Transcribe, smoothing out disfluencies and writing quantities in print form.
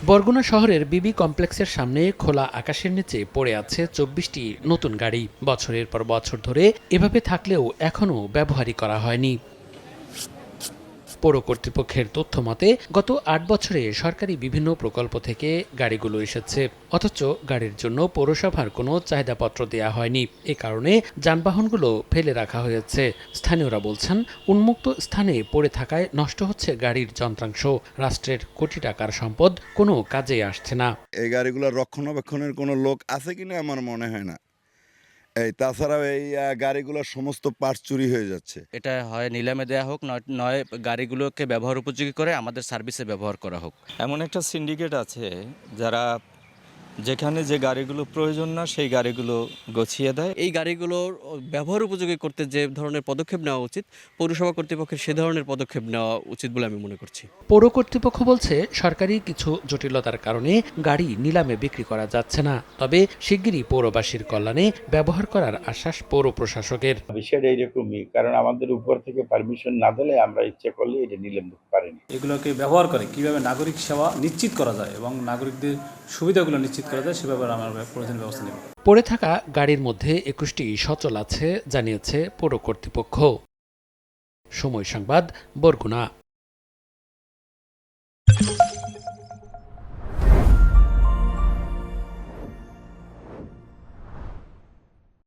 বরগুনা শহরের বিবি কমপ্লেক্সের সামনে খোলা আকাশের নিচে পড়ে আছে ২৪টি নতুন গাড়ি। বছরের পর বছর ধরে এভাবে থাকলেও এখনও ব্যবহারই করা হয়নি। পৌর কর্তৃপক্ষের তথ্য মতে গত ৮ বছরে সরকারি বিভিন্ন প্রকল্প থেকে গাড়িগুলো এসেছে, অথচ গাড়ির জন্য পৌরসভার কোনো চাহিদাপত্র দেয়া হয়নি। এ কারণে যানবাহনগুলো ফেলে রাখা হয়েছে। স্থানীয়রা বলছেন, উন্মুক্ত স্থানে পড়ে থাকায় নষ্ট হচ্ছে গাড়ির যন্ত্রাংশ। রাষ্ট্রের কোটি টাকার সম্পদ কোনো কাজে আসছে না। এই গাড়িগুলোর রক্ষণাবেক্ষণের কোনো লোক আছে কিনা আমার মনে হয় না। তাছাড়াও এই গাড়িগুলোর সমস্ত পার্টস চুরি হয়ে যাচ্ছে। এটা হয় নিলামে দেয়া হোক, নয় গাড়িগুলোকে ব্যবহার উপযোগী করে আমাদের সার্ভিসে ব্যবহার করা হোক। এমন একটা সিন্ডিকেট আছে যারা যেখানে যে গাড়িগুলো প্রয়োজন না সেই গাড়িগুলো গছিয়ে দেয়। এই গাড়িগুলোর ব্যবহার উপযোগী করতে যে ধরনের পদক্ষেপ নেওয়া উচিত, পৌরসভা কর্তৃপক্ষের সে ধরনের পদক্ষেপ নেওয়া উচিত বলে আমি মনে করছি। পৌর কর্তৃপক্ষ বলছে, সরকারি কিছু জটিলতার কারণে গাড়ি নিলামে বিক্রি করা যাচ্ছে না। তবে শিগগিরই পৌরবাসীর কল্যাণে ব্যবহার করার আশ্বাস পৌর প্রশাসকের। বিষয়টা এইরকমই, কারণ আমাদের উপর থেকে পারমিশন না দিলে আমরা ইচ্ছে করলে এটা নিলাম দিতে পারিনি। এগুলোকে ব্যবহার করে কিভাবে নাগরিক সেবা নিশ্চিত করা যায় এবং নাগরিকদের সুবিধাগুলো নিশ্চিত করা যায় সে ব্যাপারে আমরা প্রয়োজনীয় ব্যবস্থা নেব। পড়ে থাকা গাড়ির মধ্যে ২১টি সচল আছে, জানিয়েছে পৌর কর্তৃপক্ষ। সময় সংবাদ, বরগুনা।